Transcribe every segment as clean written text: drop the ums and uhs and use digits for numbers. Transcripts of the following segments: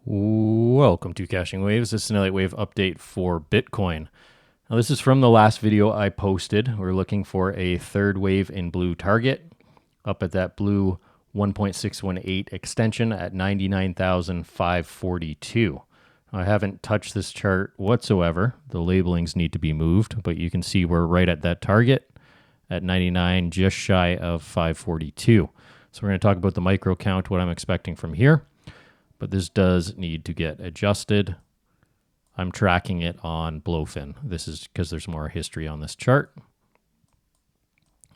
Welcome to Caching Waves. This is an Elliott wave update for Bitcoin. Now, this is from the last video I posted. We're looking for a third wave in blue target up at that blue 1.618 extension at 99,542. I haven't touched this chart whatsoever. The labelings need to be moved, but you can see we're right at that target at 99, just shy of 542. So we're going to talk about the micro count, what I'm expecting from here. But this does need to get adjusted. I'm tracking it on Blowfin. This is because there's more history on this chart.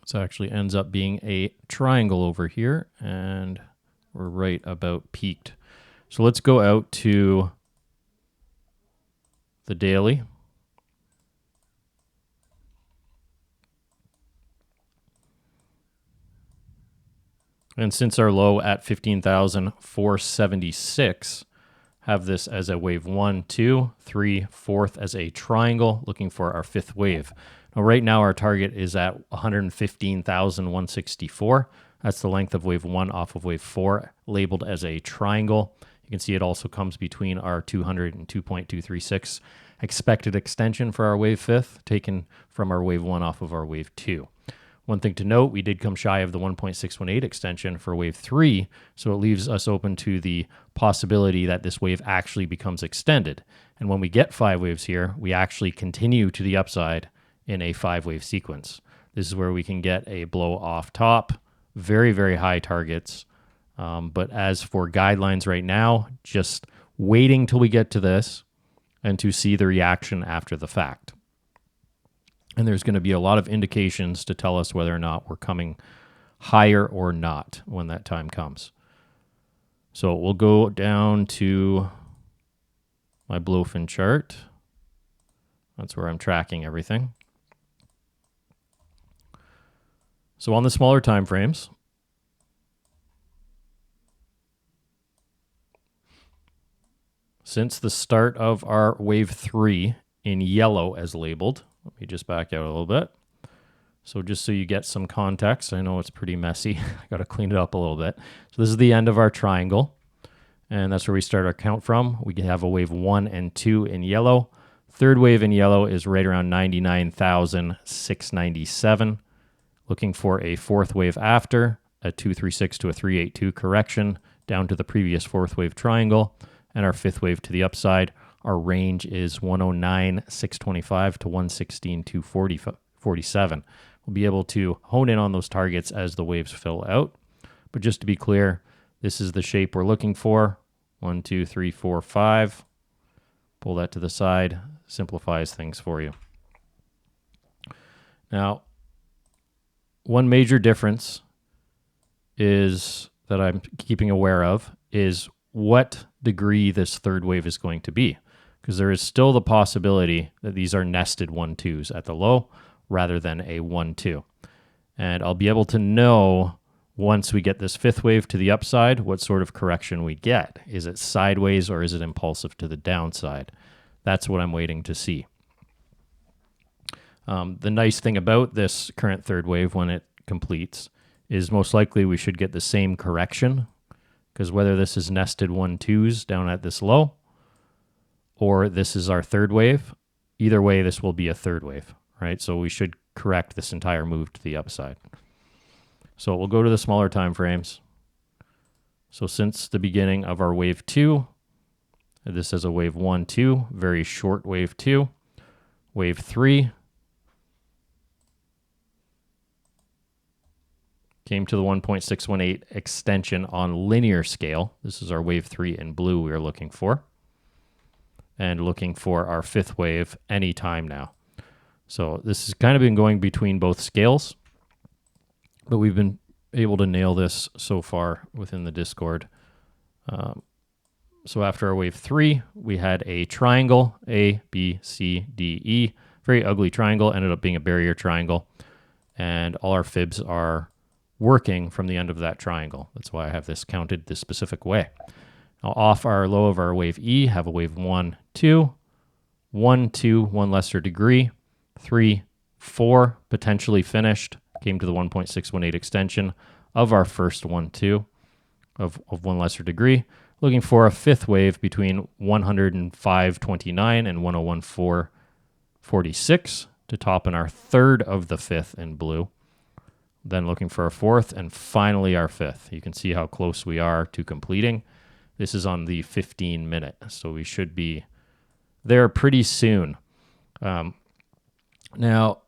So it actually ends up being a triangle over here, and we're right about peaked. So let's go out to the daily. And since our low at 15,476, have this as a wave 1, 2, 3, 4th as a triangle, looking for our fifth wave. Now, right now, our target is at 115,164. That's the length of wave 1 off of wave 4, labeled as a triangle. You can see it also comes between our 200 and 2.236 expected extension for our wave 5th, taken from our wave 1 off of our wave 2. One thing to note, we did come shy of the 1.618 extension for wave 3, so it leaves us open to the possibility that this wave actually becomes extended. And when we get 5 waves here, we actually continue to the upside in a 5-wave sequence. This is where we can get a blow off top, very, very high targets. But as for guidelines right now, just waiting till we get to this and to see the reaction after the fact. And there's going to be a lot of indications to tell us whether or not we're coming higher or not when that time comes. So we'll go down to my Blowfin chart. That's where I'm tracking everything. So on the smaller time frames, since the start of our wave 3 in yellow as labeled, let me just back out a little bit. So just so you get some context, I know it's pretty messy. I got to clean it up a little bit. So this is the end of our triangle, and that's where we start our count from. We can have a wave 1 and 2 in yellow. Third wave in yellow is right around 99,697. Looking for a fourth wave after, a 236 to a 382 correction down to the previous fourth wave triangle, and our fifth wave to the upside. Our range is 109,625 to 116,247. We'll be able to hone in on those targets as the waves fill out. But just to be clear, this is the shape we're looking for. 1, 2, 3, 4, 5. Pull that to the side. Simplifies things for you. Now, one major difference is that I'm keeping aware of is what degree this third wave is going to be, because there is still the possibility that these are nested 1-2s at the low rather than a 1-2. And I'll be able to know once we get this fifth wave to the upside what sort of correction we get. Is it sideways or is it impulsive to the downside? That's what I'm waiting to see. The nice thing about this current third wave when it completes is most likely we should get the same correction, because whether this is nested 1-2s down at this low or this is our third wave, either way, this will be a third wave, right? So we should correct this entire move to the upside. So we'll go to the smaller time frames. So since the beginning of our wave 2, this is a wave 1, 2, very short wave 2, wave 3, came to the 1.618 extension on linear scale. This is our wave 3 in blue we are looking for. And looking for our fifth wave anytime now. So this has kind of been going between both scales, but we've been able to nail this so far within the Discord. So after our wave 3, we had a triangle, A, B, C, D, E. Very ugly triangle, ended up being a barrier triangle. And all our fibs are working from the end of that triangle. That's why I have this counted this specific way. Now off our low of our wave E, have a wave 1, 2, 1, 2, 1 lesser degree, 3, 4, potentially finished, came to the 1.618 extension of our first 1, 2 of 1 lesser degree. looking for a fifth wave between 105.29 and 101.446 to top in our third of the fifth in blue. Then looking for a fourth and finally our fifth. You can see how close we are to completing. This is on the 15-minute, so we should be there pretty soon. Now,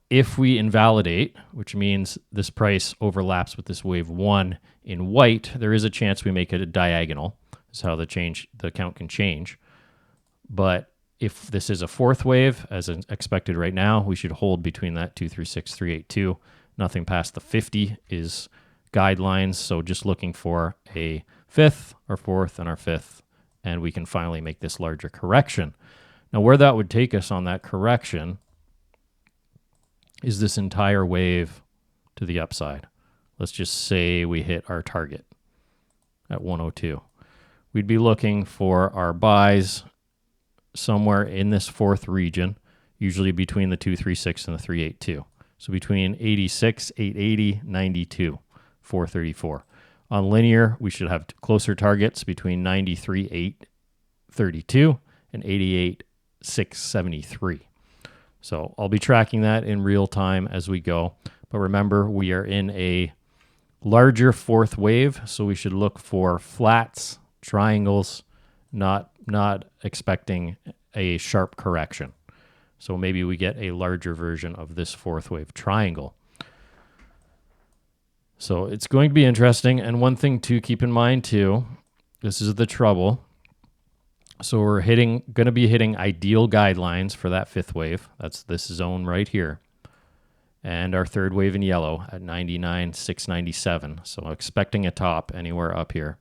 if we invalidate, which means this price overlaps with this wave 1 in white, there is a chance we make it a diagonal. That's how the count can change. But if this is a fourth wave, as expected right now, we should hold between that 236.382. Nothing past the 50 is guidelines, so just looking for a fifth, our fourth, and our fifth, and we can finally make this larger correction. Now, where that would take us on that correction is this entire wave to the upside. Let's just say we hit our target at 102. We'd be looking for our buys somewhere in this fourth region, usually between the 236 and the 382. So between 86, 880, 92, 434. On linear, we should have closer targets between 93, 832 and 88, 673. So I'll be tracking that in real time as we go. But remember, we are in a larger fourth wave, so we should look for flats, triangles, not expecting a sharp correction. So maybe we get a larger version of this fourth wave triangle. So it's going to be interesting. And one thing to keep in mind too, this is the trouble. So we're going to be hitting ideal guidelines for that fifth wave. That's this zone right here. And our third wave in yellow at 99,697. So expecting a top anywhere up here.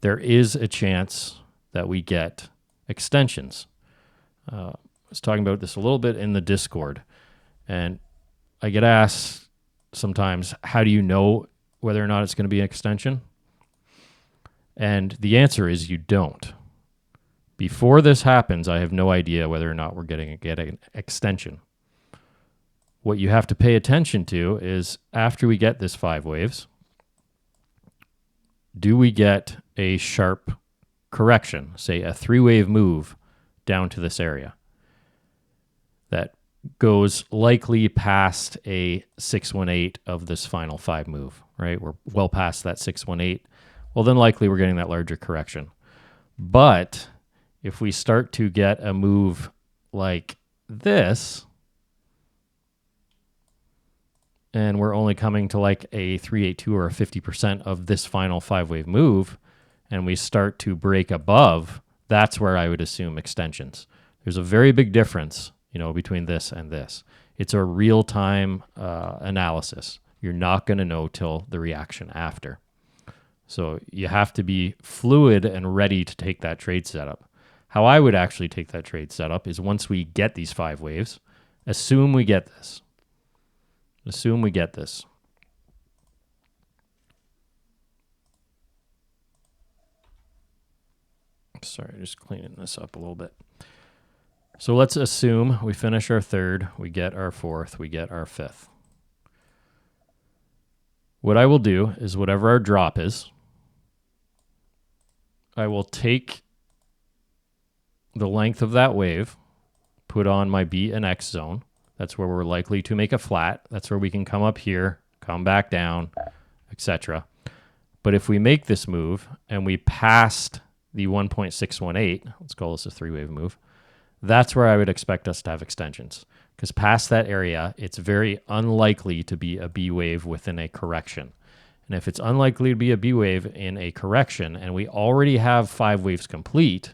There is a chance that we get extensions. I was talking about this a little bit in the Discord. And I get asked sometimes, how do you know whether or not it's going to be an extension? And the answer is you don't. Before this happens, I have no idea whether or not we're getting an extension. What you have to pay attention to is after we get this 5 waves, do we get a sharp correction, say a 3-wave move down to this area that goes likely past a 618 of this final 5 move, right? We're well past that 618. Well, then likely we're getting that larger correction. But if we start to get a move like this, and we're only coming to like a 382 or a 50% of this final 5-wave move, and we start to break above, that's where I would assume extensions. There's a very big difference, between this and this. It's a real-time analysis. You're not going to know till the reaction after. So you have to be fluid and ready to take that trade setup. How I would actually take that trade setup is once we get these 5 waves, assume we get this. Assume we get this. Sorry, just cleaning this up a little bit. So let's assume we finish our third, we get our fourth, we get our fifth. What I will do is whatever our drop is, I will take the length of that wave, put on my B and X zone. That's where we're likely to make a flat. That's where we can come up here, come back down, etc. But if we make this move and we passed the 1.618, let's call this a 3-wave move, that's where I would expect us to have extensions. Because past that area, it's very unlikely to be a B wave within a correction. And if it's unlikely to be a B wave in a correction, and we already have 5 waves complete,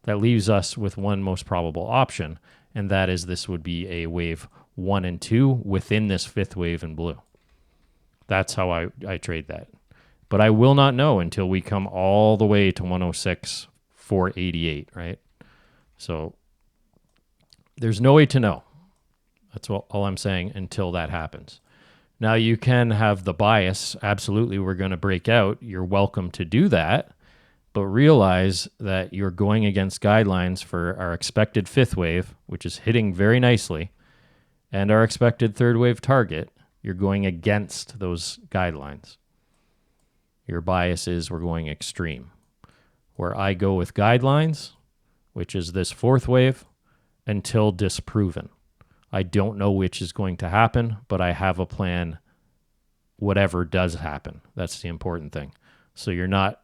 that leaves us with one most probable option, and that is this would be a wave 1 and 2 within this 5th wave in blue. That's how I trade that. But I will not know until we come all the way to 106.488, right? So there's no way to know. That's all I'm saying until that happens. Now you can have the bias, absolutely, we're going to break out. You're welcome to do that. But realize that you're going against guidelines for our expected 5th wave, which is hitting very nicely, and our expected 3rd wave target. You're going against those guidelines. Your bias is we're going extreme. where I go with guidelines, which is this fourth wave, until disproven. I don't know which is going to happen, but I have a plan whatever does happen. That's the important thing. So you're not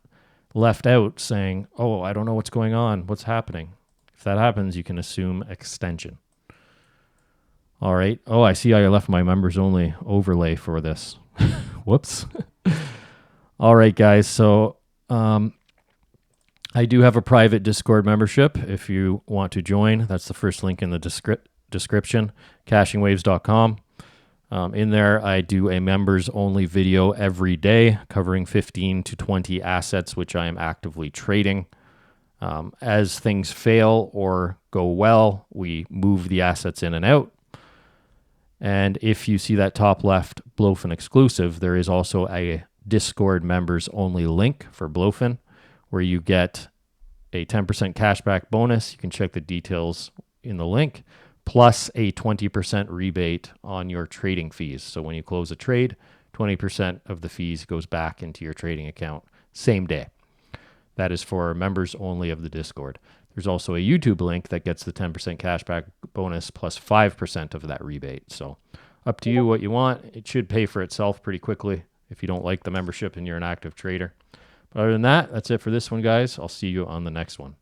left out saying, oh, I don't know what's going on. What's happening? If that happens, you can assume extension. All right. Oh, I see I left my members only overlay for this. Whoops. All right, guys. So I do have a private Discord membership. If you want to join, that's the first link in the description, cashingwaves.com. In there, I do a members only video every day covering 15 to 20 assets, which I am actively trading. As things fail or go well, we move the assets in and out. And if you see that top left Blowfin exclusive, there is also a Discord members only link for Blowfin where you get a 10% cashback bonus. You can check the details in the link, plus a 20% rebate on your trading fees. So when you close a trade, 20% of the fees goes back into your trading account same day. That is for members only of the Discord. There's also a YouTube link that gets the 10% cashback bonus plus 5% of that rebate. So up to you what you want. It should pay for itself pretty quickly if you don't like the membership and you're an active trader. But other than that, that's it for this one, guys. I'll see you on the next one.